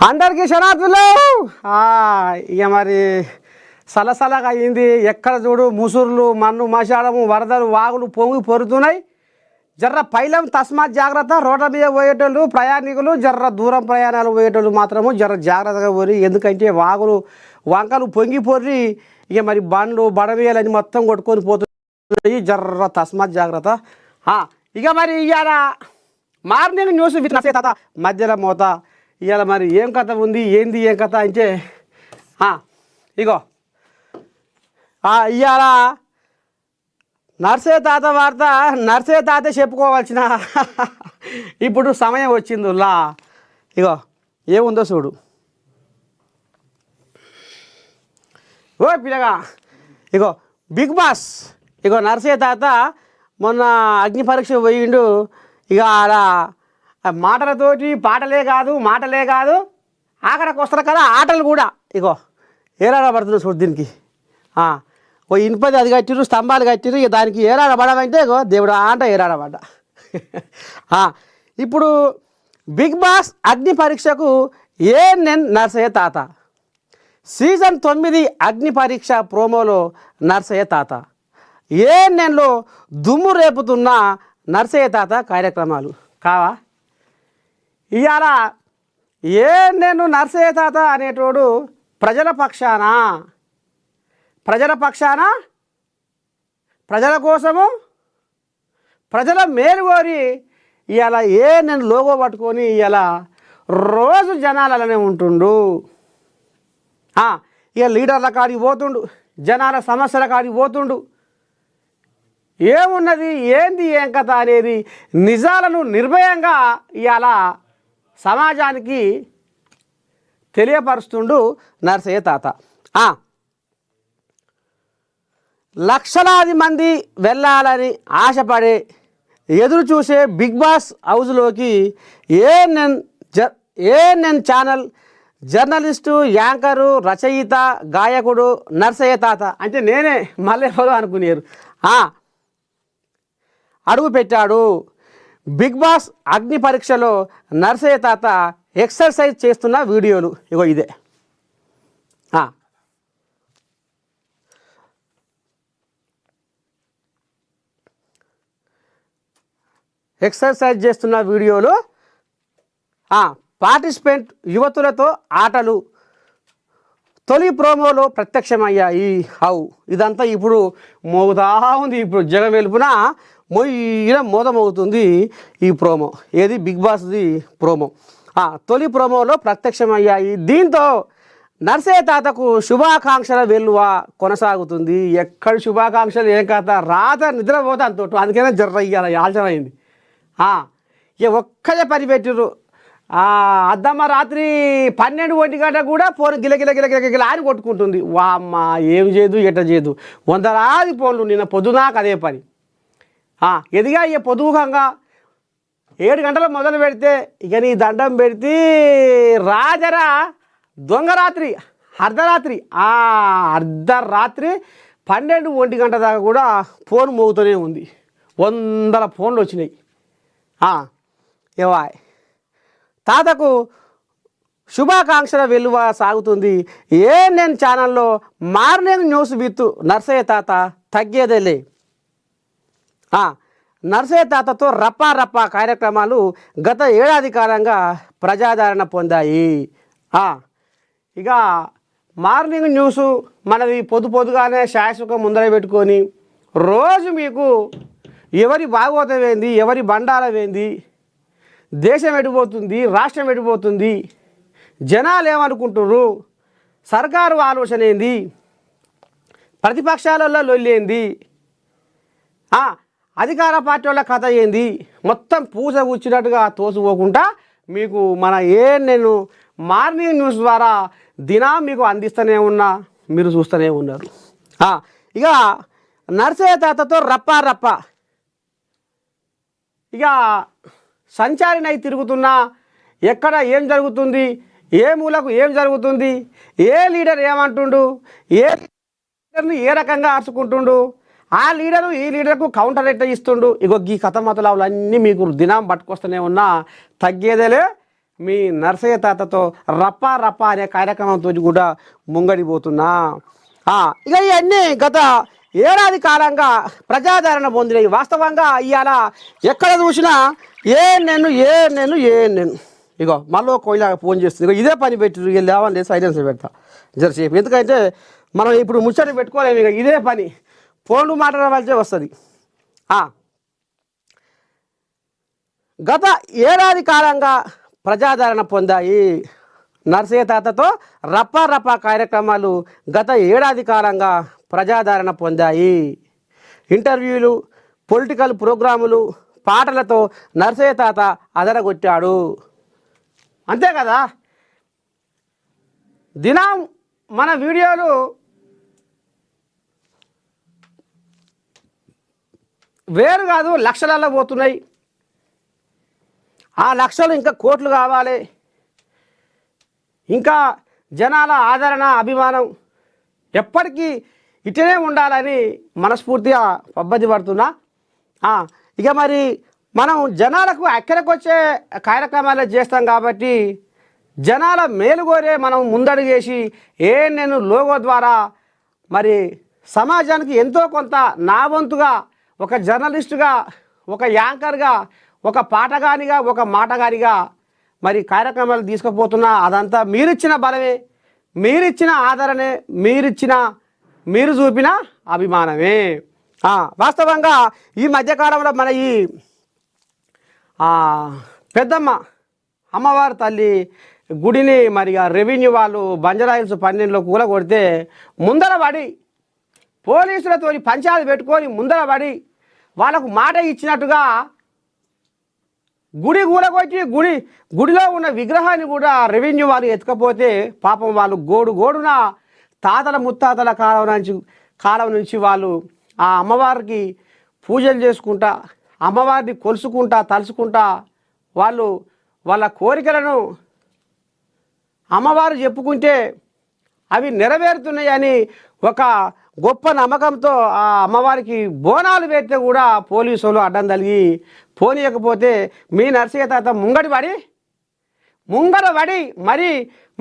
అందరికీ శనార్థులు. ఇక మరి సలసలగా అయింది. ఎక్కడ చూడు ముసురులు, మన్ను మశాడము, వరదలు, వాగులు పొంగి పొరుతున్నాయి. జర్ర పైలం తస్మాత్ జాగ్రత్త. రోడ్ల మీద పోయేటోళ్ళు ప్రయాణికులు, జర్ర దూరం ప్రయాణాలు పోయేటోళ్ళు మాత్రము జర్ర జాగ్రత్తగా పోరి. ఎందుకంటే వాగులు వంకలు పొంగి పొర్రి ఇక మరి బండ్లు బడవేయాలని మొత్తం కొట్టుకొని పోతున్నాయి. జర్ర తస్మాత్ జాగ్రత్త. ఇక మరి ఇవాళ మార్నింగ్ న్యూస్ విత్ నర్సయ్య తాత మధ్యలో మోత. ఇవాళ మరి ఏం కథ ఉంది, ఏంది ఏం కథ అంటే ఇగో ఇవాళ నర్సయ్య తాత వార్త నర్సయ్య తాత చెప్పుకోవాల్సిన ఇప్పుడు సమయం వచ్చిందిలా. ఇగో ఏముందో చూడు. ఓ పిల్లగా, ఇగో బిగ్ బాస్. ఇగో నర్సయ్య తాత మొన్న అగ్ని పరీక్ష పోయిండు. ఇక ఆడ మాటలతోటి మాటలే కాదు ఆఖరికి వస్తారు కదా ఆటలు కూడా. ఇగో ఏరాడబడుతుంది చూడు దీనికి. ఓ ఇనుపది అది కట్టిరు, స్తంభాలు కట్టిరు. ఇక దానికి ఏరాడబడమంటే ఇగో దేవుడు ఆట ఏరాడబడ్డ. ఇప్పుడు బిగ్ బాస్ అగ్ని పరీక్షకు ఏఎన్ఎన్ నర్సయ్య తాత సీజన్ 9 అగ్ని పరీక్ష ప్రోమోలో నర్సయ్య తాత. ఏఎన్ఎన్లో దుమ్ము రేపుతున్న నర్సయ్య తాత కార్యక్రమాలు కావా? ఇవాళ ఏఎన్ఎన్ నర్సయ్య తాత అనేటోడు ప్రజల పక్షాన ప్రజల కోసము ప్రజల మేలు కోరి ఇవాళ ఏఎన్ఎన్ లోగో పట్టుకొని ఇవాళ రోజు జనాలనే ఉంటుండు. ఇక లీడర్ల కాడికి పోతుండు, జనాల సమస్యల కాడికి పోతుండు. ఏమున్నది, ఏంది, ఏం కథ అనేది నిజాలను నిర్భయంగా ఇవాళ సమాజానికి తెలియపరుస్తుండు నర్సయ్య తాత. లక్షలాది మంది వెళ్ళాలని ఆశపడే ఎదురు చూసే బిగ్ బాస్ హౌస్లోకి ఏఎన్ఎన్ ఛానల్ జర్నలిస్టు, యాంకరు, రచయిత, గాయకుడు నర్సయ్య తాత అంటే నేనే మళ్ళీ అనుకునేరు అడుగు పెట్టాడు. బిగ్ బాస్ అగ్ని పరీక్షలో నర్సయ్య తాత ఎక్సర్సైజ్ చేస్తున్న వీడియోలు ఇగో ఇదే. ఎక్సర్సైజ్ చేస్తున్న వీడియోలు, పార్టిసిపెంట్ యువతులతో ఆటలు తొలి ప్రోమోలో ప్రత్యక్షమయ్యాయి. ఇదంతా ఇప్పుడు మోగుతా ఉంది. ఇప్పుడు జగం వెలుపున మోదమవుతుంది ఈ ప్రోమో. ఏది బిగ్ బాస్ది ప్రోమో. తొలి ప్రోమోలో ప్రత్యక్షమయ్యాయి. దీంతో నర్సయ్య తాతకు శుభాకాంక్షల వెల్లువ కొనసాగుతుంది. ఎక్కడ శుభాకాంక్షలు ఏం కథ, రాత నిద్రపోతే అంతోటు. అందుకనే జర్ర ఇయ్యాల ఆలస్యమైంది. ఇక ఒక్కడే పని పెట్టిర్రు. అద్దమ్మ రాత్రి 12 గంట కూడా ఫోన్ గిలగిల అని కొట్టుకుంటుంది. వామ్మ ఏం చేయదు, ఎట్ట చేయదు. 100 ఫోన్లు నిన్న పొద్దునాక అదే పని. ఎదిగా ఇక పొదువుకంగా 7 గంటలు మొదలు పెడితే ఇక నీ దండం పెడితే రాజరా దొంగరాత్రి అర్ధరాత్రి 12 గంట దాకా కూడా ఫోన్ మోగుతూనే ఉంది. 100 ఫోన్లు వచ్చినాయి. ఏవా తాతకు శుభాకాంక్షల వెలువ సాగుతుంది. ఏఎన్ఎన్ ఛానల్లో మార్నింగ్ న్యూస్ విత్ నర్సయ్య తాత తగ్గేదేలే. నర్సయ్య తాతతో రప్పా కార్యక్రమాలు గత ఏడాది కాలంగా ప్రజాదరణ పొందాయి. ఇక మార్నింగ్ న్యూస్ మనది పొద్దుగానే శాశ్వతం ముందర పెట్టుకొని రోజు మీకు ఎవరి బాగోతమేంది, ఎవరి బండాలమేంది, దేశం ఎడిపోతుంది, రాష్ట్రం ఎడిపోతుంది, జనాలు ఏమనుకుంటున్నారు, సర్కారు ఆలోచన ఏంది, ప్రతిపక్షాలలో లొల్లేంది, అధికార పార్టీ వాళ్ళ కథ ఏంది, మొత్తం పూజ కూర్చున్నట్టుగా తోసిపోకుండా మీకు మన నేను మార్నింగ్ న్యూస్ ద్వారా దినం మీకు అందిస్తూనే ఉన్నా, మీరు చూస్తూనే ఉన్నారు. ఇక నర్సయ్య తాతతో రప్పా ఇక సంచారినై తిరుగుతున్నా ఎక్కడ ఏం జరుగుతుంది, ఏ మూలకు ఏం జరుగుతుంది, ఏ లీడర్ ఏమంటుండు, ఏ లీడర్ని ఏ రకంగా ఆర్చుకుంటుండు, ఆ లీడరు ఈ లీడర్కు కౌంటర్ ఎట్ట ఇస్తుండు. ఇగో ఈ కథ మతలావులన్నీ మీకు దినం పట్టుకొస్తూనే ఉన్నా తగ్గేదేలే. మీ నర్సయ్య తాతతో రప్పా రప్పా అనే కార్యక్రమంతో కూడా ముంగడిపోతున్నా. ఇక ఇవన్నీ గత ఏడాది కాలంగా ప్రజాదరణ పొందినవి. వాస్తవంగా ఇవాళ ఎక్కడ చూసినా నేను ఇగో మళ్ళీ కోయిలాగా ఫోన్ చేస్తుంది. ఇగో ఇదే పని పెట్టి ఇక లేవని సైలెన్స్ పెడతా జరసేపు. ఎందుకంటే మనం ఇప్పుడు ముచ్చట పెట్టుకోలేము. ఇక ఇదే పని ఫోన్లు మాట్లాడవలసే వస్తుంది. గత ఏడాది కాలంగా ప్రజాదరణ పొందాయి నర్సయ్య తాతతో రప్పా రప్పా కార్యక్రమాలు. గత ఏడాది కాలంగా ప్రజాదరణ పొందాయి. ఇంటర్వ్యూలు, పొలిటికల్ ప్రోగ్రాములు, పాటలతో నర్సయ్య తాత అదరగొట్టాడు. అంతే కదా, దినం మన వీడియోలు వేరు కాదు, లక్షలలో పోతున్నాయి. ఆ లక్షలు ఇంకా కోట్లు కావాలి. ఇంకా జనాల ఆదరణ, అభిమానం ఎప్పటికీ ఇటనే ఉండాలని మనస్ఫూర్తిగా పబ్బది పడుతున్నా. ఇక మరి మనం జనాలకు అక్కడికి వచ్చే కార్యక్రమాలు చేస్తాం కాబట్టి జనాల మేలుగోరే మనం ముందడుగేసి నేను లోగో ద్వారా మరి సమాజానికి ఎంతో కొంత నా వంతుగా ఒక జర్నలిస్టుగా, ఒక యాంకర్గా, ఒక పాటగానిగా, ఒక మాటగానిగా మరి కార్యక్రమాలు తీసుకుపోతున్నా. అదంతా మీరిచ్చిన బలమే, మీరిచ్చిన ఆదరణే, మీరు చూపిన అభిమానమే. వాస్తవంగా ఈ మధ్యకాలంలో మన ఈ పెద్దమ్మ అమ్మవారి తల్లి గుడిని మరి రెవెన్యూ వాళ్ళు బంజారాయిల్స్ 12లో కూలగొడితే ముందర పడి పోలీసులతో పంచాయతీ పెట్టుకొని ముందర పడి వాళ్ళకు మాట ఇచ్చినట్టుగా గుడి కూలగొచ్చి గుడిలో ఉన్న విగ్రహాన్ని కూడా రెవెన్యూ వాళ్ళు ఎత్తుకపోతే పాపం వాళ్ళు గోడున తాతల ముత్తాతల కాలం నుంచి వాళ్ళు ఆ అమ్మవారికి పూజలు చేసుకుంటా, అమ్మవారిని కొలుసుకుంటా, తలుచుకుంటా వాళ్ళు వాళ్ళ కోరికలను అమ్మవారు చెప్పుకుంటే అవి నెరవేరుతున్నాయని ఒక గొప్ప నమ్మకంతో ఆ అమ్మవారికి బోనాలు పెడితే కూడా పోలీసులు అడ్డం తగిలి పోనీయకపోతే మీ నర్సయ్య తాత ముంగడ పడి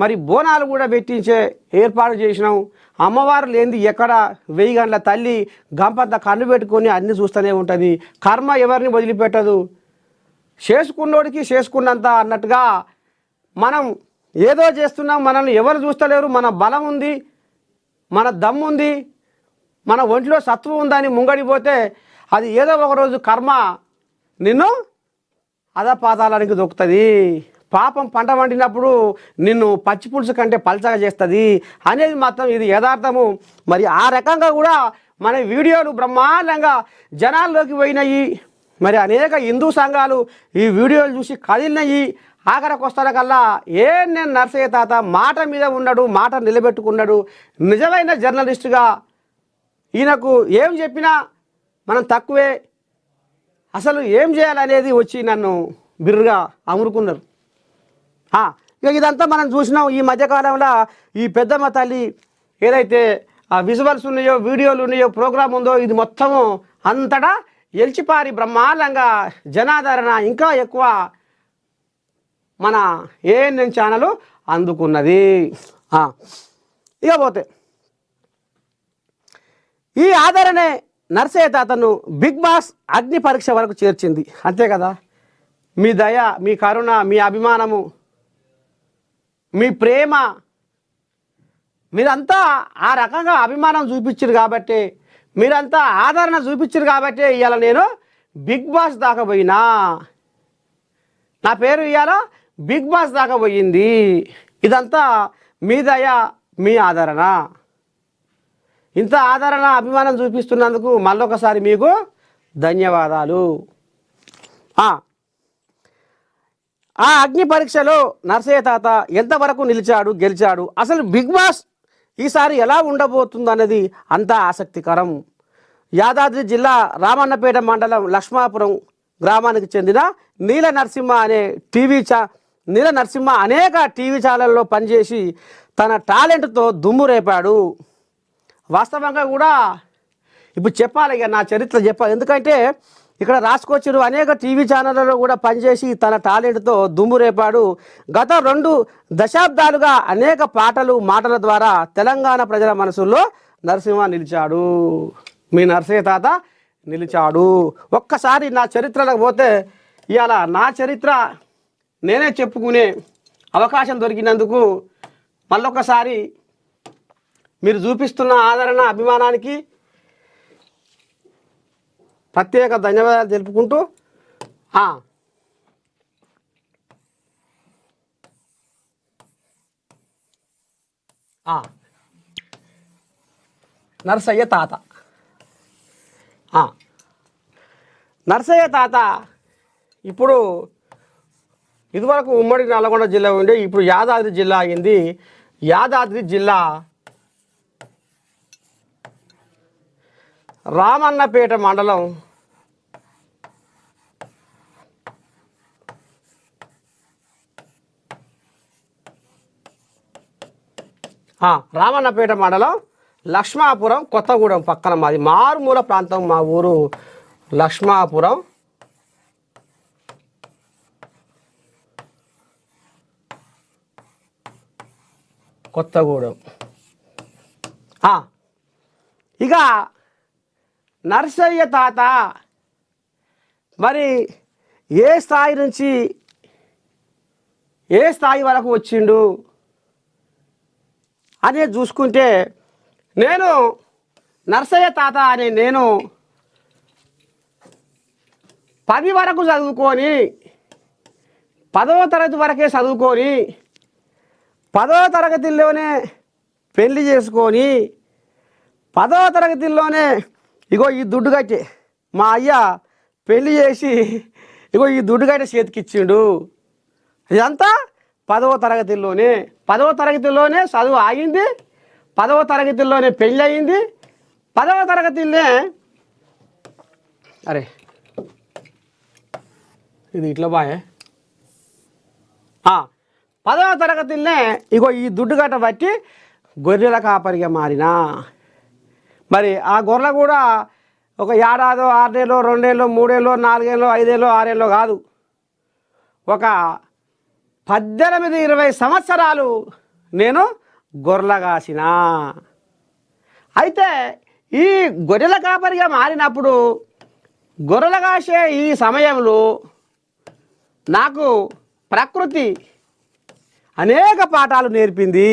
మరి బోనాలు కూడా పెట్టించే ఏర్పాటు చేసినాం. అమ్మవారు లేనిది ఎక్కడ 1000 గంటల తల్లి గంపంత కన్ను పెట్టుకొని అన్ని చూస్తూనే ఉంటుంది. కర్మ ఎవరిని వదిలిపెట్టదు, చేసుకున్నోడికి చేసుకున్నంత అన్నట్టుగా మనం ఏదో చేస్తున్నాం. మనల్ని ఎవరు చూస్తలేరు, మన బలం ఉంది, మన దమ్ముంది, మన ఒంట్లో సత్వం ఉందని ముంగడిపోతే అది ఏదో ఒకరోజు కర్మ నిన్ను అధపాతాళానికి దొక్కుతుంది. పాపం పంట వండినప్పుడు నిన్ను పచ్చి పులుసు కంటే పల్చగా చేస్తుంది అనేది మాత్రం ఇది యథార్థము. మరి ఆ రకంగా కూడా మన వీడియోలు బ్రహ్మాండంగా జనాల్లోకి పోయినాయి. మరి అనేక హిందూ సంఘాలు ఈ వీడియోలు చూసి కదిలినాయి. ఆఖరికి వస్తాన కల్లా నేను నర్సయ్య తాత మాట మీద ఉన్నాడు, మాట నిలబెట్టుకున్నాడు. నిజమైన జర్నలిస్టుగా ఈయనకు ఏం చెప్పినా మనం తక్కువే, అసలు ఏం చేయాలనేది వచ్చి నన్ను బిర్రుగా అమురుకున్నారు. ఇక ఇదంతా మనం చూసినాం. ఈ మధ్యకాలంలో ఈ పెద్దమ్మ తల్లి ఏదైతే విజువల్స్ ఉన్నాయో, వీడియోలు ఉన్నాయో, ప్రోగ్రాం ఉందో ఇది మొత్తము అంతటా ఎల్చిపారి బ్రహ్మాండంగా జనాదరణ ఇంకా ఎక్కువ మన ఏఎన్ఎన్ ఛానల్ అందుకున్నది. ఇక పోతే ఈ ఆదరణే నర్సయ్య తాతను బిగ్ బాస్ అగ్ని పరీక్ష వరకు చేర్చింది. అంతే కదా, మీ దయ, మీ కరుణ, మీ అభిమానము, మీ ప్రేమ, మీరంతా ఆ రకంగా అభిమానం చూపించారు కాబట్టి, మీరంతా ఆదరణ చూపించారు కాబట్టి ఇవాళ నేను బిగ్ బాస్ దాకా పోయినా. నా పేరు ఇవాళ బిగ్ బాస్ దాకా పోయింది. ఇదంతా మీ దయ, మీ ఆదరణ. ఇంత ఆదరణ, అభిమానం చూపిస్తున్నందుకు మళ్ళొకసారి మీకు ధన్యవాదాలు. ఆ అగ్ని పరీక్షలో నర్సయ్య తాత ఎంతవరకు గెలిచాడు, అసలు బిగ్ బాస్ ఈసారి ఎలా ఉండబోతుంది అన్నది అంతా ఆసక్తికరం. యాదాద్రి జిల్లా రామన్నపేట మండలం లక్ష్మాపురం గ్రామానికి చెందిన నీల నరసింహ అనేక టీవీ ఛానళ్ళలో పనిచేసి తన టాలెంట్తో దుమ్ము రేపాడు. వాస్తవంగా కూడా ఇప్పుడు చెప్పాలి, ఇక నా చరిత్ర చెప్పాలి. ఎందుకంటే ఇక్కడ రాసుకొచ్చారు. అనేక టీవీ ఛానళ్లలో కూడా పనిచేసి తన టాలెంట్తో దుమ్ము రేపాడు. గత 2 దశాబ్దాలుగా అనేక పాటలు మాటల ద్వారా తెలంగాణ ప్రజల మనసుల్లో నరసింహ నిలిచాడు. మీ నరసింహ తాత నిలిచాడు. ఒక్కసారి నా చరిత్రలోకి పోతే ఇవాళ నా చరిత్ర నేనే చెప్పుకునే అవకాశం దొరికినందుకు మళ్ళొకసారి మీరు చూపిస్తున్న ఆదరణ అభిమానానికి ప్రత్యేక ధన్యవాదాలు తెలుపుకుంటూ నరసయ్య తాత నరసయ్య తాత ఇప్పుడు ఇదివరకు ఉమ్మడి నల్గొండ జిల్లా ఉండే, ఇప్పుడు యాదాద్రి జిల్లా అయింది. యాదాద్రి జిల్లా రామన్నపేట మండలం రామన్నపేట మండలం లక్ష్మాపురం కొత్తగూడెం పక్కన మాది. మారుమూల ప్రాంతం మా ఊరు లక్ష్మాపురం. కొత్తగూడెం. ఇక నరసయ్య తాత మరి ఏ స్థాయి నుంచి ఏ స్థాయి వరకు వచ్చిండు అనేది చూసుకుంటే, నేను నరసయ్య తాత అనే నేను 10 వరకు చదువుకొని 10వ తరగతి వరకే చదువుకొని 10వ తరగతిలోనే పెళ్లి చేసుకొని 10వ తరగతిలోనే ఇగో ఈ దుడ్డు కట్టి మా అయ్య పెళ్లి చేసి ఇగో ఈ దుడ్డు కట్టి చేతికిచ్చిండు. ఇదంతా 10వ తరగతిలోనే. 10వ తరగతిలోనే చదువు ఆగింది, 10వ తరగతిలోనే పెళ్ళి అయింది, 10వ తరగతిలోనే అరే ఇది ఇట్లా బాయే 10వ తరగతిలోనే ఇగో ఈ దుడ్డు గట్ట బట్టి గొర్రెల కాపరిగా మారినా. మరి ఆ గొర్రెలు కూడా ఒక ఏడాదో 6 నెలలో 2 నెలలో 3 ఏళ్ళలో 4 ఏళ్ళలో 5 ఏళ్ళలో 6 ఏళ్ళలో కాదు, ఒక 18-20 సంవత్సరాలు నేను గొర్రెల కాసిన. అయితే ఈ గొర్రెల కాపరిగా మారినప్పుడు గొర్రెల కాసే ఈ సమయంలో నాకు ప్రకృతి అనేక పాఠాలు నేర్పింది.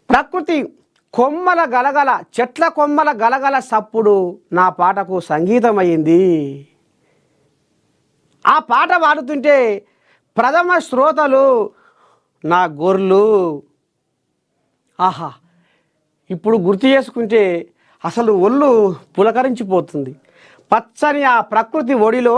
ప్రకృతి కొమ్మల గలగల, చెట్ల కొమ్మల గలగల సప్పుడు నా పాటకు సంగీతం అయింది. ఆ పాట పాడుతుంటే ప్రథమ శ్రోతలు నా గొర్రెలు. ఆహా, ఇప్పుడు గుర్తు చేసుకుంటే అసలు ఒళ్ళు పులకరించిపోతుంది. పచ్చని ఆ ప్రకృతి ఒడిలో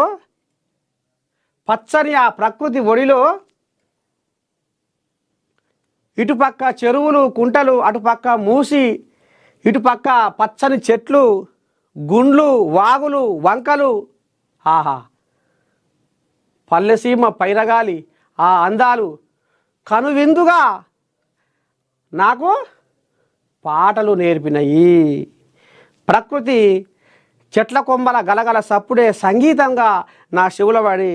ఇటుపక్క చెరువులు కుంటలు, అటుపక్క మూసి, ఇటుపక్క పచ్చని చెట్లు, గుండ్లు, వాగులు, వంకలు. ఆహా, పల్లెసీమ పైరగాలి ఆ అందాలు కనువిందుగా నాకు పాటలు నేర్పినాయి. ప్రకృతి చెట్ల కొమ్మల గలగల సప్పుడే సంగీతంగా నా చెవులబడి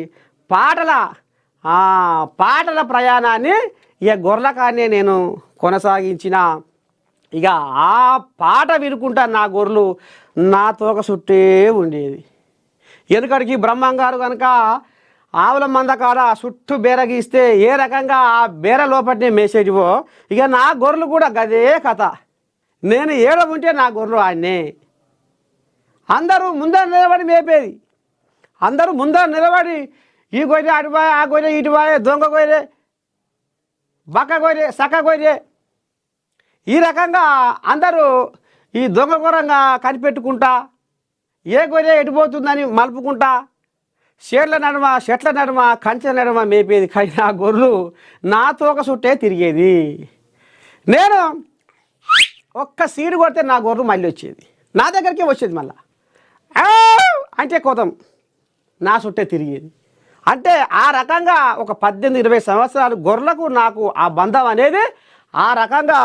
పాటల ప్రయాణాన్ని ఇక గొర్రెలకానే నేను కొనసాగించిన. ఇక ఆ పాట వినుకుంటా నా గొర్రెలు నా తోక చుట్టే ఉండేది. ఎందుకడికి బ్రహ్మంగారు కనుక ఆవుల మంద కాడ చుట్టూ బేర గీస్తే ఏ రకంగా ఆ బేర లోపటినే మేసేటివో, ఇక నా గొర్రెలు కూడా గదే కథ. నేను ఏడ ఉంటే నా గొర్రెలు ఆయన్నే. అందరూ ముందర నిలబడి మేపేది. అందరూ ముందర నిలబడి ఈ గొర్రె అటుబాయ, ఆ గొర్రె ఇటుబాయ, దొంగ గొర్రె, బక్క గొర్రె, సక్క గొర్రె, ఈ రకంగా అందరూ ఈ దొంగ ఘోరంగా కనిపెట్టుకుంటా ఏ గొర్రె ఎటుపోతుందని మలుపుకుంటా చెట్ల నడుమ కంచె నడుమ మేపేది. కానీ ఆ గొర్రెలు నా తోక చుట్టే తిరిగేది. నేను ఒక్క సీడు కొడితే నా గొర్రెలు మళ్ళీ వచ్చేది, నా దగ్గరికి వచ్చేది. మళ్ళా అంటే కోతం నా చుట్టే తిరిగేది. అంటే ఆ రకంగా ఒక 18-20 సంవత్సరాలు గొర్రెలకు నాకు ఆ బంధం అనేది ఆ రకంగా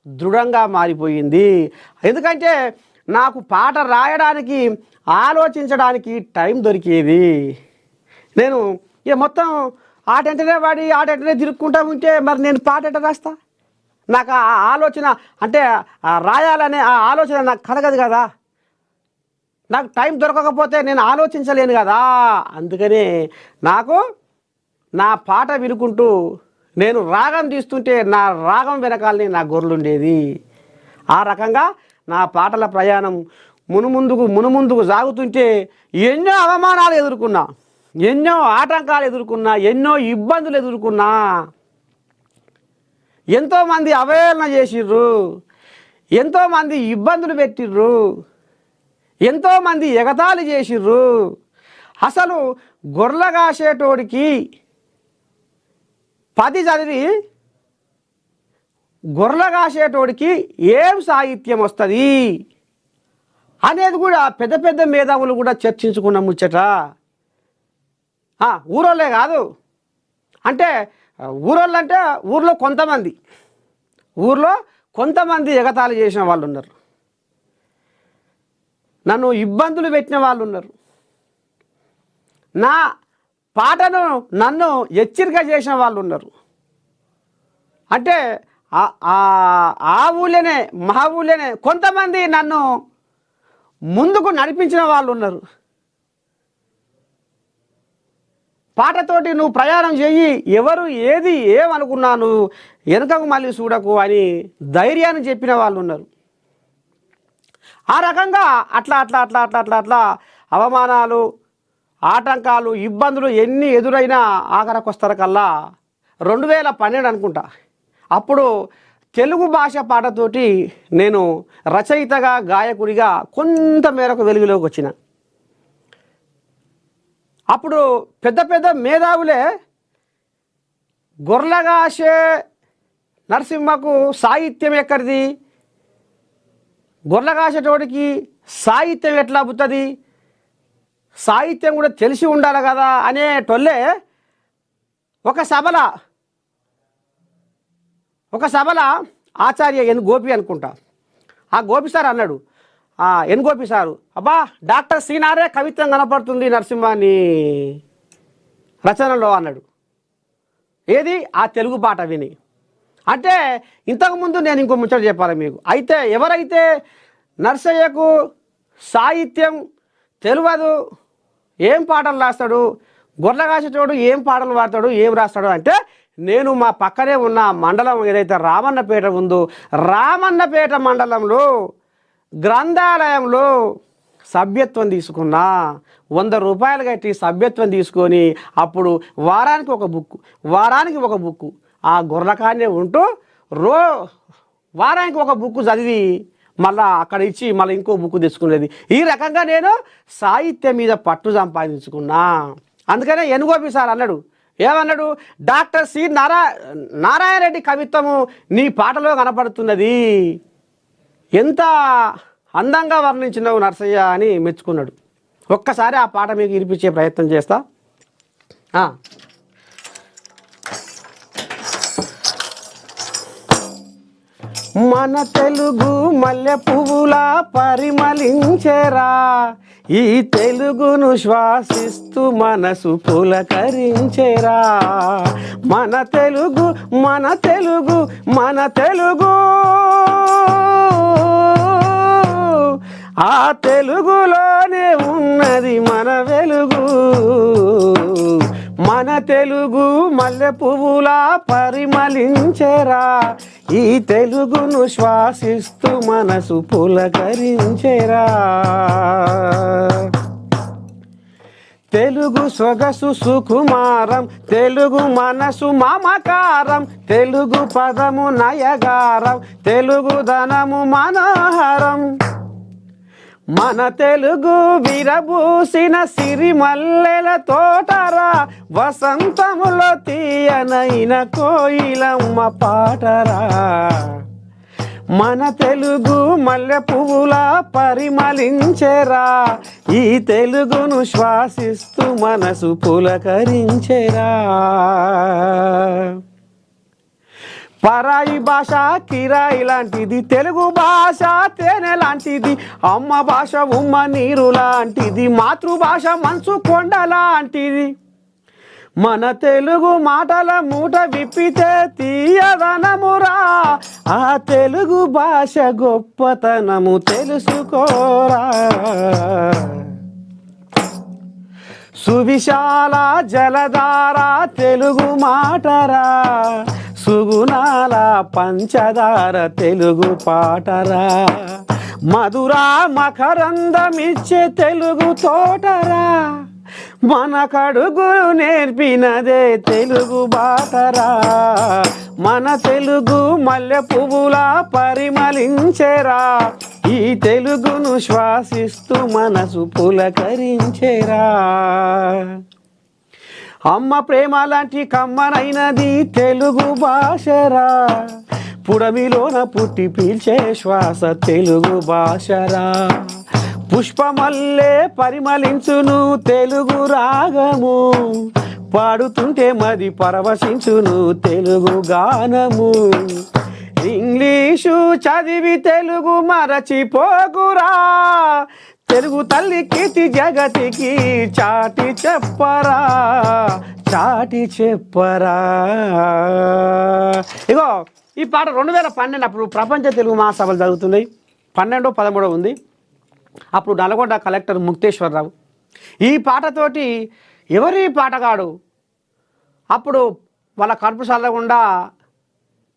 దృఢంగా మారిపోయింది. ఎందుకంటే నాకు పాట రాయడానికి ఆలోచించడానికి టైం దొరికేది. నేను ఇక మొత్తం ఆటంటనే వాడి ఆటంటనే తిరుక్కుంటా ఉంటే మరి నేను పాట ఎట్లా రాస్తా? నాకు ఆ ఆలోచన అంటే రాయాలనే ఆ ఆలోచన నాకు కలగదు కదా. నాకు టైం దొరకకపోతే నేను ఆలోచించలేను కదా. అందుకనే నాకు నా పాట వినుకుంటూ నేను రాగం తీస్తుంటే నా రాగం వెనకాలని నా గొర్రెలుండేది. ఆ రకంగా నా పాటల ప్రయాణం మునుముందుకు సాగుతుంటే ఎన్నో అవమానాలు ఎదుర్కొన్నా, ఎన్నో ఆటంకాలు ఎదుర్కొన్నా, ఎన్నో ఇబ్బందులు ఎదుర్కొన్నా. ఎంతోమంది అవహేళన చేసిర్రు, ఎంతోమంది ఇబ్బందులు పెట్టిర్రు, ఎంతోమంది ఎగతాళి చేసిర్రు. అసలు గొర్రెలు కాసేటోడికి 10 చదివి గొర్రెలు కాసేటోడికి ఏం సాహిత్యం వస్తుంది అనేది కూడా పెద్ద పెద్ద మేధావులు కూడా చర్చించుకున్న ముచ్చట. ఊరోళ్ళే కాదు, అంటే ఊరోళ్ళు అంటే ఊర్లో కొంతమంది ఎగతాళి చేసిన వాళ్ళు ఉన్నారు, నన్ను ఇబ్బందులు పెట్టిన వాళ్ళు ఉన్నారు, నా పాటను నన్ను హెచ్చరిక చేసిన వాళ్ళు ఉన్నారు. అంటే ఆ ఊళ్ళోనే మా ఊళ్ళోనే కొంతమంది నన్ను ముందుకు నడిపించిన వాళ్ళు ఉన్నారు. పాటతోటి నువ్వు ప్రయాణం చెయ్యి, ఎవరు ఏది ఏమనుకున్నా నువ్వు వెనుకకు మళ్ళీ చూడకు అని ధైర్యాన్ని చెప్పిన వాళ్ళు ఉన్నారు. ఆ రకంగా అట్లా అవమానాలు, ఆటంకాలు, ఇబ్బందులు ఎన్ని ఎదురైనా ఆఖరికొస్తారకల్లా 2012 అనుకుంటా, అప్పుడు తెలుగు భాష పాటతోటి నేను రచయితగా, గాయకుడిగా కొంత మేరకు వెలుగులోకి వచ్చిన. అప్పుడు పెద్ద పెద్ద మేధావులే గొర్రెగాసే నరసింహకు సాహిత్యం ఎక్కడిది, గొర్రెగాసేటోడికి సాహిత్యం ఎట్లా అబ్బుతుంది, సాహిత్యం కూడా తెలిసి ఉండాలి కదా అనేటోళ్ళే ఒక సభల ఆచార్య ఎన్ గోపి అనుకుంటా, ఆ గోపి సార్ అన్నాడు, ఎన్ గోపి సారు, అబ్బా డాక్టర్ సీనారే కవిత్వం కనపడుతుంది నరసింహాని రచనలో అన్నాడు. ఏది? ఆ తెలుగు పాట విని. అంటే ఇంతకుముందు నేను ఇంకో ముచ్చట చెప్పాలి మీకు. అయితే ఎవరైతే నర్సయ్యకు సాహిత్యం తెలియదు, ఏం పాటలు రాస్తాడు, గొర్రెగాసేటోడు ఏం పాటలు పాడతాడు, ఏం రాస్తాడు అంటే, నేను మా పక్కనే ఉన్న మండలం ఏదైతే రామన్నపేట ఉందో, రామన్నపేట మండలంలో గ్రంథాలయంలో సభ్యత్వం తీసుకున్నా. 100 రూపాయలు కట్టి సభ్యత్వం తీసుకొని అప్పుడు వారానికి ఒక బుక్కు ఆ గొర్రెకానే ఉంటూ వారానికి ఒక బుక్కు చదివి మళ్ళా అక్కడ ఇచ్చి మళ్ళీ ఇంకో బుక్కు తెచ్చుకునేది. ఈ రకంగా నేను సాహిత్యం మీద పట్టు సంపాదించుకున్నా. అందుకనే ఎనుగోపి సార్ అన్నాడు, ఏమన్నాడు, డాక్టర్ సి నారాయణ రెడ్డి కవిత్వము నీ పాటలో కనపడుతున్నది, ఎంత అందంగా వర్ణించినావు నరసయ్య అని మెచ్చుకున్నాడు. ఒక్కసారి ఆ పాట మీకు వినిపించే ప్రయత్నం చేస్తా. మన తెలుగు మల్లె పువ్వులా పరిమళించెరా, ఈ తెలుగును శ్వాసిస్తూ మనసు పులకరించెరా. మన తెలుగు ఆ తెలుగులోనే ఉన్నది మన వెలుగు. మన తెలుగు మల్లె పువ్వులా పరిమళించెరా, ఈ తెలుగును శ్వాసిస్తూ మనసు పులకరించెరా. తెలుగు సొగసు సుకుమారం, తెలుగు మనసు మమకారం, తెలుగు పదము నయగారం, తెలుగు ధనము మనోహరం. మన తెలుగు విరబూసిన సిరిమల్లెల తోటరా, వసంతములో తీయనైన కోయిలమ్మ పాటరా. మన తెలుగు మల్లె పువ్వులా పరిమళించెరా, ఈ తెలుగును శ్వాసిస్తూ మనసు పులకరించెరా. పరాయి భాష కిరాయి లాంటిది, తెలుగు భాష తేనె లాంటిది, అమ్మ భాష ఉమ్మ నీరు లాంటిది, మాతృభాష మంచు కొండ లాంటిది. మన తెలుగు మాటల మూట విప్పితే తీయదనమురా, ఆ తెలుగు భాష గొప్పతనము తెలుసుకోరా. సువిశాల జలధార తెలుగు మాటరా, సుగుణాల పంచదార తెలుగు పాటరా, మధురా మకరందమిచ్చే తెలుగు తోటరా, మన కడుగులు నేర్పినదే తెలుగు బాటరా. మన తెలుగు మల్లె పువ్వులా పరిమళించేరా, ఈ తెలుగును శ్వాసిస్తూ మనసు పులకరించేరా. అమ్మ ప్రేమ లాంటి కమ్మనైనది తెలుగు భాషరా, పుడమిలోన పుట్టి పీల్చే శ్వాస తెలుగు భాషరా. పుష్పమల్లే పరిమళించును తెలుగు రాగము, పాడుతుంటే మది పరవశించును తెలుగు గానము. ఇంగ్లీషు చదివి తెలుగు మరచిపోకురా, తెలుగు తల్లి కీర్తి జగతికి చాటి చెప్పరా, చాటి చెప్పరా. ఇగో ఈ పాట 2012 అప్పుడు ప్రపంచ తెలుగు మహాసభలు జరుగుతున్నాయి. 12, 13 ఉంది. అప్పుడు నల్గొండ కలెక్టర్ ముక్తేశ్వరరావు. ఈ పాటతోటి ఎవరి పాటగాడు అప్పుడు వాళ్ళ కడుపు చల్లకుండా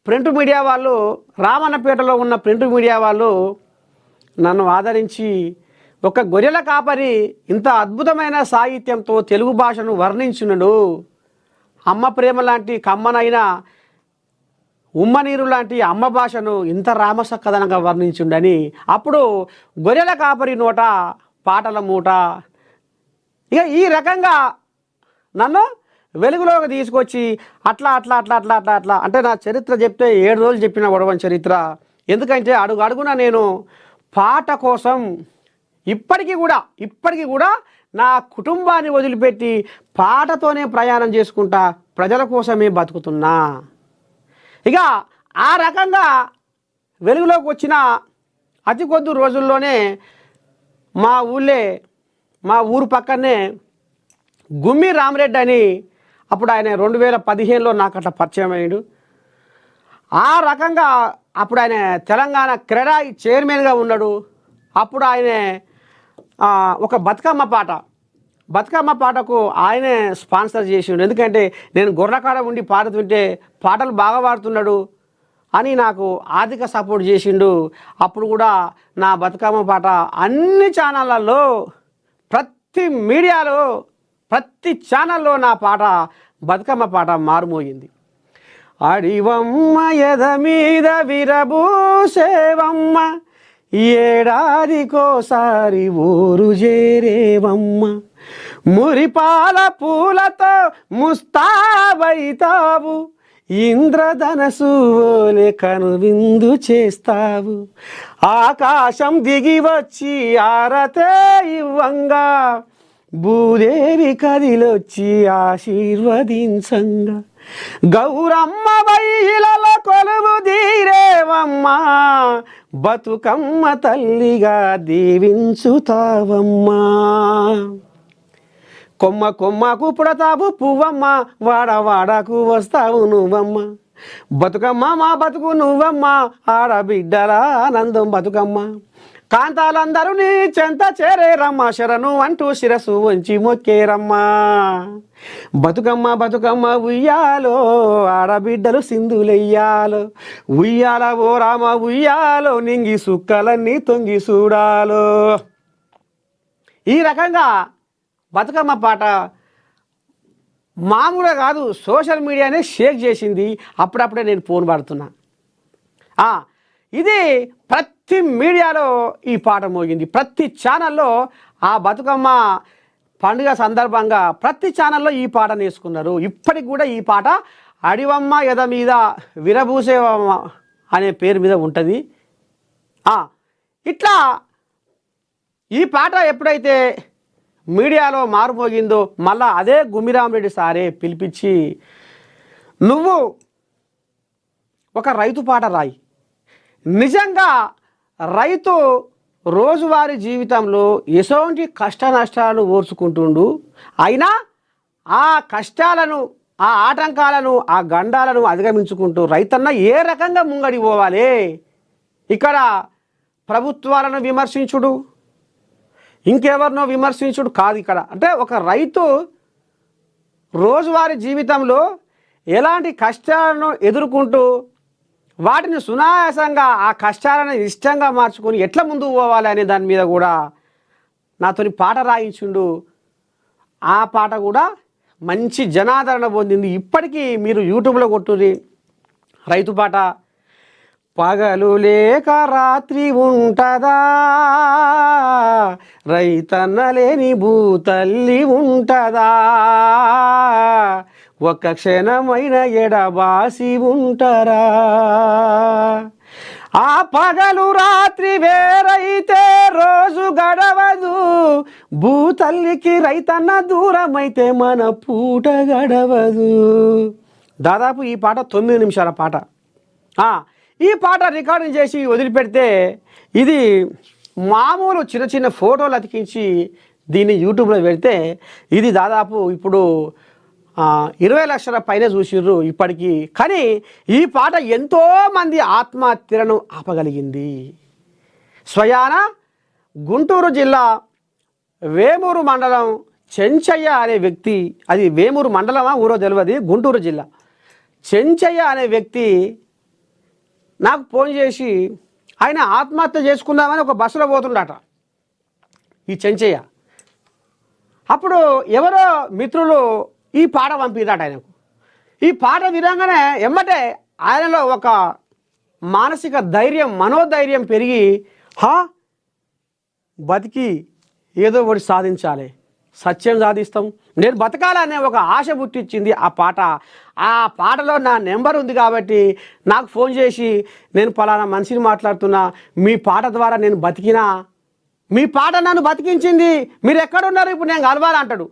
ప్రింట్ మీడియా వాళ్ళు, రామన్నపేటలో ఉన్న ప్రింట్ మీడియా వాళ్ళు నన్ను ఆదరించి, ఒక గొర్రెల కాపరి ఇంత అద్భుతమైన సాహిత్యంతో తెలుగు భాషను వర్ణించున్నాడు, అమ్మ ప్రేమ లాంటి కమ్మనైన ఉమ్మనీరు లాంటి అమ్మ భాషను ఇంత రామసక్కదనంగా వర్ణించుండని అప్పుడు గొర్రెల కాపరి నోట పాటల మూట. ఇక ఈ రకంగా నన్ను వెలుగులోకి తీసుకొచ్చి అట్లా అట్లా అట్లా అట్లా అట్లా అట్లా అంటే నా చరిత్ర చెప్తే 7 రోజులు చెప్పిన గొడవని చరిత్ర. ఎందుకంటే అడుగు అడుగున నేను పాట కోసం ఇప్పటికీ కూడా నా కుటుంబాన్ని వదిలిపెట్టి పాటతోనే ప్రయాణం చేసుకుంటా ప్రజల కోసమే బతుకుతున్నా. ఇక ఆ రకంగా వెలుగులోకి వచ్చిన అతి కొద్ది రోజుల్లోనే మా ఊరు పక్కనే గుమ్మి రామరెడ్డి అని, అప్పుడు ఆయన 2015లో నాకు అట్లా పరిచయం అయ్యాడు. ఆ రకంగా అప్పుడు ఆయన తెలంగాణ క్రీడా చైర్మన్గా ఉన్నాడు. అప్పుడు ఆయన ఒక బతుకమ్మ పాటకు ఆయనే స్పాన్సర్ చేసిండు. ఎందుకంటే నేను గొర్రెకాడ ఉండి పాడుతుంటే పాటలు బాగా పాడుతున్నాడు అని నాకు ఆర్థిక సపోర్ట్ చేసిండు. అప్పుడు కూడా నా బతుకమ్మ పాట అన్ని ఛానళ్ళల్లో, ప్రతి మీడియాలో, ప్రతి ఛానల్లో నా పాట బతుకమ్మ పాట మారుమోగింది. అడివమ్మ ఎద మీద విరబూసేవమ్మ, ఏడాదికోసారి ఊరు చేరేవమ్మ, మురిపాల పూలతో ముస్తాబైతావు, ఇంద్రధనసు ఓలే కనువిందు చేస్తావు, ఆకాశం దిగి వచ్చి ఆరతే ఇవ్వంగా, భూదేవి కదిలొచ్చి ఆశీర్వదించంగా, గౌరమ్మ వైహిలలో కొలువు దీరేవమ్మా, బతుకమ్మ తల్లిగా దీవించుతావమ్మా, కొమ్మ కొమ్మకు పుడతావు పువ్వమ్మ, వాడవాడకు వస్తావు నువ్వమ్మ, బతుకమ్మ మా బతుకు నువ్వమ్మ, ఆడబిడ్డల ఆనందం బతుకమ్మ, కాంతాలందరూ నీ చెంత చేరేరమ్మ, శరణు అంటూ శిరసు వంచి మొక్కేరమ్మా, బతుకమ్మ బతుకమ్మ ఉయ్యాలో, ఆడబిడ్డలు సింధులెయ్యాలో, ఉయ్యాల ఓ రామ ఉయ్యాలో, నింగి సుక్కలన్నీ తొంగి చూడాలో. ఈ రకంగా బతుకమ్మ పాట మామూలుగా కాదు, సోషల్ మీడియానే షేక్ చేసింది. అప్పుడప్పుడే నేను ఫోన్ పాడుతున్నా. ఇది ప్రతి మీడియాలో ఈ పాట మోగింది. ప్రతి ఛానల్లో ఆ బతుకమ్మ పండుగ సందర్భంగా ప్రతి ఛానల్లో ఈ పాట నేర్చుకున్నారు. ఇప్పటికి కూడా ఈ పాట అడివమ్మ ఎద మీద విరబూసేవమ్మ అనే పేరు మీద ఉంటుంది. ఇట్లా ఈ పాట ఎప్పుడైతే మీడియాలో మారుమోగిందో మళ్ళా అదే గుమ్మిరామరెడ్డి సారే పిలిపించి, నువ్వు ఒక రైతు పాట రాయి. నిజంగా రైతు రోజువారీ జీవితంలో ఎటువంటి కష్ట నష్టాలను ఓర్చుకుంటుండు, అయినా ఆ కష్టాలను, ఆ ఆటంకాలను, ఆ గండాలను అధిగమించుకుంటూ రైతన్న ఏ రకంగా ముంగడి పోవాలి. ఇక్కడ ప్రభుత్వాలను విమర్శించుడు, ఇంకెవరినో విమర్శించుడు కాదు. ఇక్కడ అంటే ఒక రైతు రోజువారీ జీవితంలో ఎలాంటి కష్టాలను ఎదుర్కొంటూ వాటిని సునాయాసంగా ఆ కష్టాలను ఇష్టంగా మార్చుకొని ఎట్లా ముందుకు పోవాలి అనే దాని మీద కూడా నాతోని పాట రాయించుండు. ఆ పాట కూడా మంచి జనాదరణ పొందింది. ఇప్పటికీ మీరు యూట్యూబ్లో కొట్టుర్రి రైతు పాట. పగలు లేక రాత్రి ఉంటదా, రైతన్న లేని భూతల్లి ఉంటదా, ఒక్క క్షణమైన ఎడబాసి ఉంటారా. ఆ పగలు రాత్రి వేరైతే రోజు గడవదు, భూతల్లికి రైతన్న దూరమైతే మన పూట గడవదు. దాదాపు ఈ పాట 9 నిమిషాల పాట. ఈ పాట రికార్డింగ్ చేసి వదిలిపెడితే ఇది మామూలు చిన్న చిన్న ఫోటోలు అతికించి దీన్ని యూట్యూబ్లో పెడితే ఇది దాదాపు ఇప్పుడు 20 లక్షల పైన చూసిర్రు ఇప్పటికీ. కానీ ఈ పాట ఎంతోమంది ఆత్మహత్యలను ఆపగలిగింది. స్వయాన గుంటూరు జిల్లా వేమూరు మండలం చెంచయ్య అనే వ్యక్తి, అది వేమూరు మండలమా ఊరో తెలియదు, గుంటూరు జిల్లా చెంచయ్య అనే వ్యక్తి నాకు ఫోన్ చేసి ఆయన ఆత్మహత్య చేసుకుందామని ఒక బస్సులో పోతుండట ఈ చెంచయ్య. అప్పుడు ఎవరో మిత్రులు ఈ పాట పంపిరాట ఆయనకు. ఈ పాట వినంగానే ఎమ్మటే ఆయనలో ఒక మానసిక ధైర్యం, మనోధైర్యం పెరిగి బతికి ఏదో ఒకటి సాధించాలి, సత్యం సాధిస్తాం, నేను బతకాలనే ఒక ఆశ పుట్టించింది ఆ పాట. ఆ పాటలో నా నెంబర్ ఉంది కాబట్టి నాకు ఫోన్ చేసి నేను పలానా మనిషిని మాట్లాడుతున్నా, మీ పాట ద్వారా నేను బతికినా, మీ పాట నన్ను బతికించింది, మీరు ఎక్కడున్నారు ఇప్పుడు నేను కలవాలంటాడు.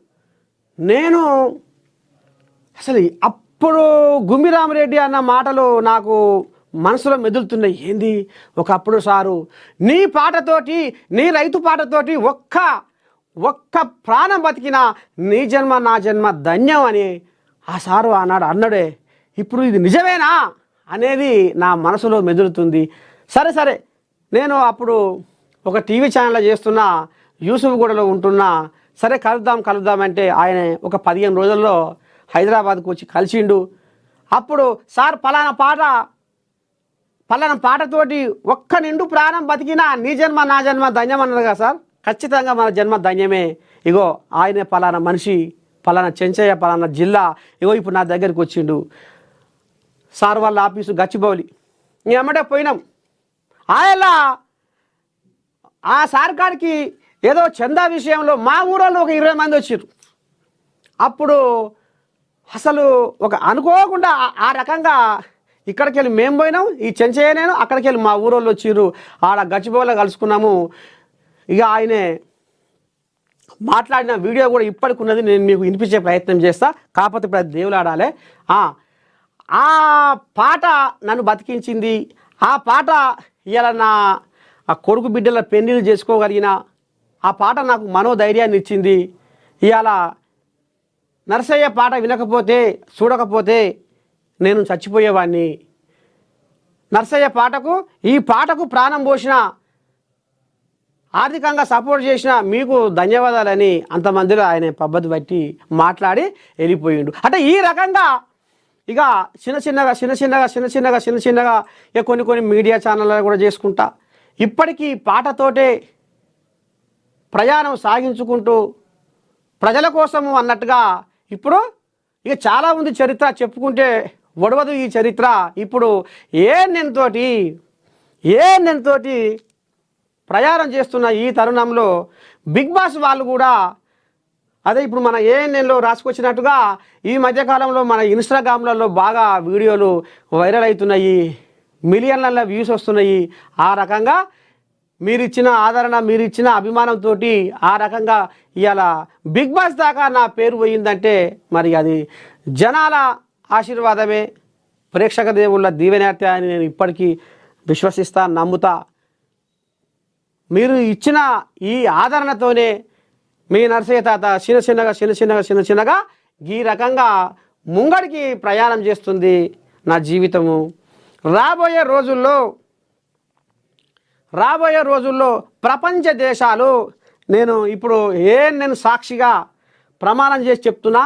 నేను అసలు అప్పుడు గుమ్మిరామరెడ్డి అన్న మాటలు నాకు మనసులో మెదులుతున్నాయి. ఏంది, ఒకప్పుడు సారు నీ పాటతోటి, నీ రైతు పాటతోటి ఒక్క ప్రాణం బతికినా నీ జన్మ నా జన్మ ధన్యం అని ఆ సారు ఆనాడు అన్నాడే. ఇప్పుడు ఇది నిజమేనా అనేది నా మనసులో మెదులుతుంది. సరే నేను అప్పుడు ఒక టీవీ ఛానల్లో చేస్తున్నా, యూసుఫ్గూడలో ఉంటున్నా. సరే కలుద్దామంటే ఆయన ఒక 15 రోజుల్లో హైదరాబాద్కు వచ్చి కలిసిండు. అప్పుడు సార్ పలానా పాటతోటి ఒక్క నిండు ప్రాణం బతికినా నీ జన్మ నా జన్మ ధన్యం అన్నారు కదా సార్. ఖచ్చితంగా మన జన్మ ధన్యమే. ఇగో ఆయనే పలానా మనిషి, పలానా చెంచయ్య, పలానా జిల్లా, ఇగో ఇప్పుడు నా దగ్గరికి వచ్చిండు. సార్ వాళ్ళ ఆఫీసు గచ్చిబౌలి. ఎమ్మటే పోయినాం. ఆ సార్ కాడికి ఏదో చందా విషయంలో మా ఊళ్ళో ఒక 20 మంది వచ్చారు. అప్పుడు అసలు ఒక అనుకోకుండా ఆ రకంగా ఇక్కడికి వెళ్ళి మేము పోయినాం, ఈ చెంచయ్య నేను, అక్కడికి వెళ్ళి మా ఊరోళ్ళు వచ్చిర్రు. ఆడ గచ్చిబౌలిలో కలుసుకున్నాము. ఇక ఆయనే మాట్లాడిన వీడియో కూడా ఇప్పటికి ఉన్నది, నేను మీకు వినిపించే ప్రయత్నం చేస్తా. కాకపోతే ఇప్పుడు అది దేవులాడాలి. ఆ పాట నన్ను బతికించింది. ఆ పాట ఇవాళ నా కొడుకు బిడ్డల పెళ్లిళ్ళు చేసుకోగలిగిన ఆ పాట నాకు మనోధైర్యాన్ని ఇచ్చింది. ఇవాళ నరసయ్య పాట వినకపోతే, చూడకపోతే నేను చచ్చిపోయేవాడిని. నరసయ్య ఈ పాటకు ప్రాణం పోసిన, ఆర్థికంగా సపోర్ట్ చేసిన మీకు ధన్యవాదాలని అంతమందిలో ఆయన పద్ధతి బట్టి మాట్లాడి వెళ్ళిపోయిండు. అంటే ఈ రకంగా ఇక చిన్నగా ఇక కొన్ని మీడియా ఛానళ్ళు కూడా చేసుకుంటా ఇప్పటికీ పాటతోటే ప్రయాణం సాగించుకుంటూ ప్రజల కోసము అన్నట్టుగా ఇప్పుడు ఇక చాలా ఉంది చరిత్ర, చెప్పుకుంటే ఒడవదు ఈ చరిత్ర. ఇప్పుడు ఏఎన్ఎన్తోటి ప్రయాణం చేస్తున్న ఈ తరుణంలో బిగ్ బాస్ వాళ్ళు కూడా అదే ఇప్పుడు మన ఏఎన్ఎన్లో రాసుకొచ్చినట్టుగా ఈ మధ్యకాలంలో మన ఇన్స్టాగ్రామ్లలో బాగా వీడియోలు వైరల్ అవుతున్నాయి, మిలియన్ల వ్యూస్ వస్తున్నాయి. ఆ రకంగా మీరిచ్చిన ఆదరణ, మీరిచ్చిన అభిమానంతో ఆ రకంగా ఇవాళ బిగ్ బాస్ దాకా నా పేరు పోయిందంటే మరి అది జనాల ఆశీర్వాదమే, ప్రేక్షక దేవుళ్ళ దీవెనేర్తే అని నేను ఇప్పటికీ విశ్వసిస్తా, నమ్ముతా. మీరు ఇచ్చిన ఈ ఆదరణతోనే మీ నర్సయ్య తాత చిన్న చిన్నగా ఈ రకంగా ముంగడికి ప్రయాణం చేస్తుంది నా జీవితము. రాబోయే రోజుల్లో ప్రపంచ దేశాలు, ఇప్పుడు నేను సాక్షిగా ప్రమాణం చేసి చెప్తున్నా,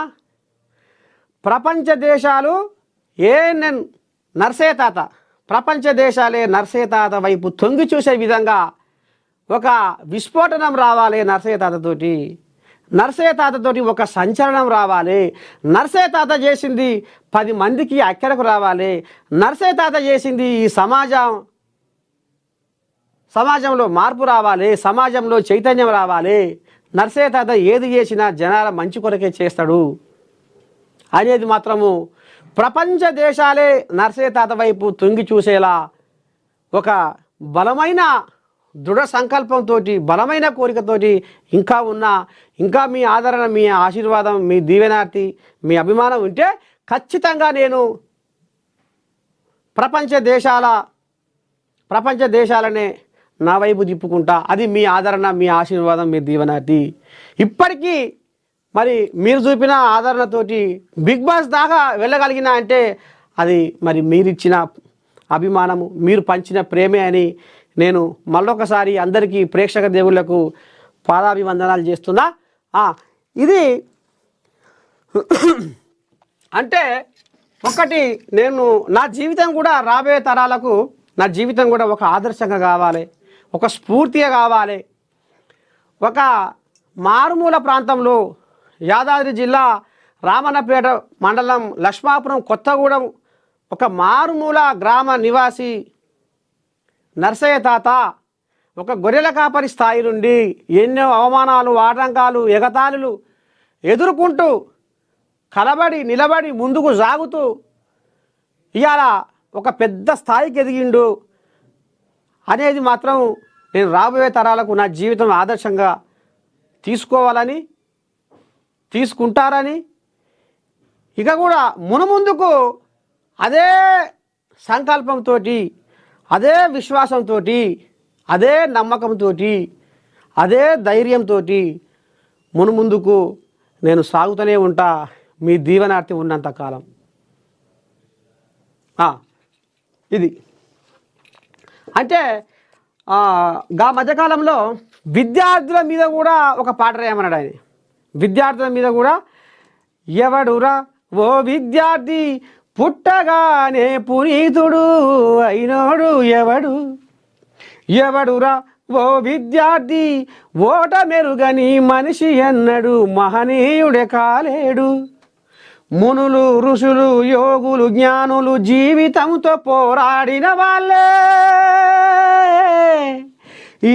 ప్రపంచ దేశాలు నేను నర్సయ్య తాత, ప్రపంచ దేశాలే నర్సయ్య తాత వైపు తొంగి చూసే విధంగా ఒక విస్ఫోటనం రావాలి. నర్సయ్య తాతతోటి ఒక సంచలనం రావాలి. నర్సయ్య తాత చేసింది 10 మందికి అక్కడకు రావాలి. నర్సయ్య తాత చేసింది ఈ సమాజంలో మార్పు రావాలి, సమాజంలో చైతన్యం రావాలి. నర్సయ్య తాత ఏది చేసినా జనాల మంచి కొరకే చేస్తాడు అనేది మాత్రము ప్రపంచ దేశాలే నర్సయ్య తాత వైపు తొంగి చూసేలా ఒక బలమైన దృఢ సంకల్పంతో, బలమైన కోరికతోటి ఇంకా మీ ఆదరణ, మీ ఆశీర్వాదం, మీ దీవెనార్తి, మీ అభిమానం ఉంటే ఖచ్చితంగా నేను ప్రపంచ దేశాలనే నా వైపు తిప్పుకుంటా. అది మీ ఆదరణ, మీ ఆశీర్వాదం, మీ దీవెనార్తి. ఇప్పటికీ మరి మీరు చూపిన ఆదరణతోటి బిగ్ బాస్ దాకా వెళ్ళగలిగిన అంటే అది మరి మీరిచ్చిన అభిమానము, మీరు పంచిన ప్రేమే అని నేను మళ్ళొకసారి అందరికీ ప్రేక్షక దేవుళ్లకు పాదాభివందనాలు చేస్తున్నా. ఇది అంటే ఒకటి, నా జీవితం కూడా రాబోయే తరాలకు నా జీవితం కూడా ఒక ఆదర్శంగా కావాలి, ఒక స్ఫూర్తిగా కావాలి. ఒక మారుమూల ప్రాంతంలో యాదాద్రి జిల్లా రామన్నపేట మండలం లక్ష్మాపురం కొత్తగూడెం ఒక మారుమూల గ్రామ నివాసి నర్సయ్య తాత ఒక గొర్రెల కాపరి స్థాయి నుండి ఎన్నో అవమానాలు, ఆటంకాలు, ఎగతాళులు ఎదుర్కొంటూ నిలబడి ముందుకు సాగుతూ ఇవాళ ఒక పెద్ద స్థాయికి ఎదిగిండు అనేది మాత్రం నేను రాబోయే తరాలకు నా జీవితం ఆదర్శంగా తీసుకోవాలని, తీసుకుంటారని, ఇక కూడా మునుముందుకు అదే సంకల్పంతో, అదే విశ్వాసంతో, అదే నమ్మకంతో, అదే ధైర్యంతో మునుముందుకు నేను సాగుతూనే ఉంటా మీ దీవెనార్తి ఉన్నంతకాలం. ఇది అంటే మధ్యకాలంలో విద్యార్థుల మీద కూడా ఒక పాట రాయమన్నాడు ఆయన. విద్యార్థుల మీద కూడా, ఎవడురా ఓ విద్యార్థి పుట్టగానే పునీతుడు అయినోడు ఎవడురా ఓ విద్యార్థి ఓట మెరుగని మనిషి అన్నడు మహనీయుడే కాలేడు. మునులు, ఋషులు, యోగులు, జ్ఞానులు జీవితంతో పోరాడిన వాళ్ళే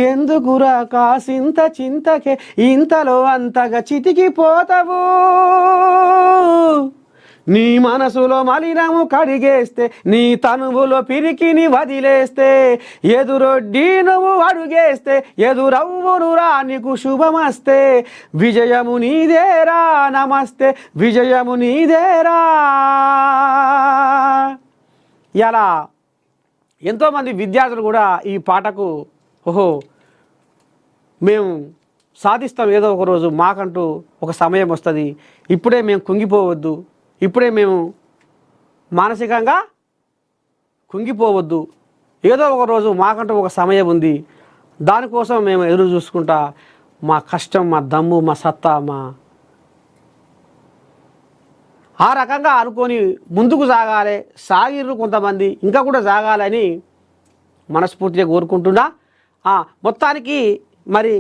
ఎందుకురా కాసింత చింతకే ఇంతలో అంతగా చితికిపోతావు. నీ మనసులో మలినము కడిగేస్తే, నీ తనువులో పిరికిని వదిలేస్తే, ఎదురొడ్డి నువ్వు అడుగేస్తే ఎదురవ్వునురా నీకు శుభమస్తే. విజయము నీదేరా నమస్తే, విజయము నీదేరా. ఇలా ఎంతోమంది విద్యార్థులు కూడా ఈ పాటకు మేము సాధిస్తాం, ఏదో ఒక రోజు మాకంటూ ఒక సమయం వస్తుంది, ఇప్పుడే మేము కుంగిపోవద్దు, ఇప్పుడే మేము మానసికంగా కుంగిపోవద్దు, ఏదో ఒక రోజు మాకంటూ ఒక సమయం ఉంది, దానికోసం మేము ఎదురు చూసుకుంటా మా కష్టం, మా దమ్ము, మా సత్తా, ఆ రకంగా అనుకొని ముందుకు సాగిర్రు కొంతమంది, ఇంకా కూడా సాగాలని మనస్ఫూర్తిగా కోరుకుంటున్నా. మొత్తానికి మరి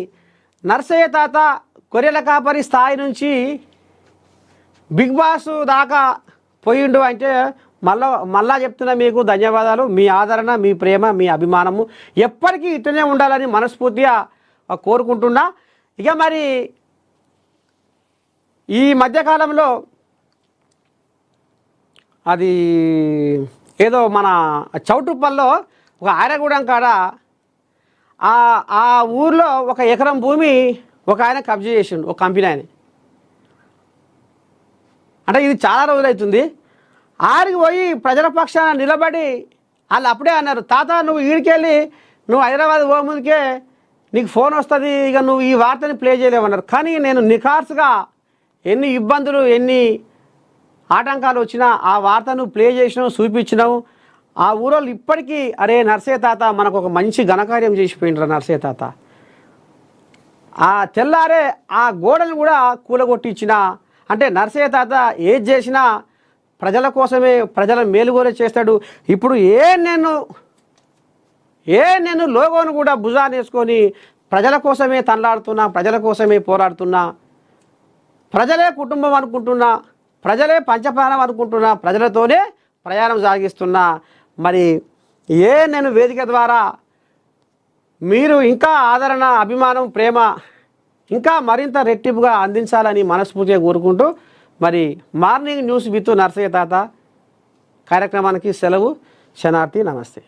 నర్సయ్య తాత గొర్రెల కాపరి స్థాయి నుంచి బిగ్ బాస్ దాకా పోయిండు అంటే మళ్ళా చెప్తున్నా మీకు ధన్యవాదాలు. మీ ఆదరణ, మీ ప్రేమ, మీ అభిమానము ఎప్పటికీ ఇట్లనే ఉండాలని మనస్ఫూర్తిగా కోరుకుంటున్నా. ఇక మరి ఈ మధ్యకాలంలో అది ఏదో మన చౌటుప్పల్లో ఒక ఆరగూడెం కాడ ఆ ఊర్లో 1 ఎకరం భూమి ఒక ఆయన కబ్జా చేసిండు, ఒక కంపెనీ ఆయన. అంటే ఇది చాలా రోజులు అవుతుంది. ఆడికి పోయి ప్రజల పక్షాన నిలబడి వాళ్ళు అప్పుడే అన్నారు, తాత నువ్వు ఈడికెళ్ళి నువ్వు హైదరాబాద్ పో ముందుకే నీకు ఫోన్ వస్తుంది, ఇక నువ్వు ఈ వార్తని ప్లే చేయలేవన్నారు. కానీ నేను నిఖార్సుగా ఎన్ని ఇబ్బందులు ఎన్ని ఆటంకాలు వచ్చినా ఆ వార్తను ప్లే చేసినావు, చూపించినావు. ఆ ఊరోళ్ళు ఇప్పటికీ అరే నర్సయ్య తాత మనకు ఒక మంచి ఘనకార్యం చేసిపోయినరా నర్సయ్య తాత. ఆ తెల్లారే ఆ గోడలు కూడా కూలగొట్టించిన అంటే నర్సయ్య తాత ఏది చేసినా ప్రజల కోసమే, ప్రజల మేలుగోరే చేస్తాడు. ఇప్పుడు నేను లోగోను కూడా భుజాన్ని వేసుకొని ప్రజల కోసమే తనలాడుతున్నా, ప్రజల కోసమే పోరాడుతున్నా, ప్రజలే కుటుంబం అనుకుంటున్నా, ప్రజలే పంచప్రాణం అనుకుంటున్నా, ప్రజలతోనే ప్రయాణం సాగిస్తున్నా. మరి నేను వేదిక ద్వారా మీరు ఇంకా ఆదరణ, అభిమానం, ప్రేమ ఇంకా మరింత రెట్టింపుగా అందించాలని మనస్ఫూర్తిగా కోరుకుంటూ మరి మార్నింగ్ న్యూస్ విత్ నర్సయ్య తాత కార్యక్రమానికి సెలవు. శనార్థి. నమస్తే.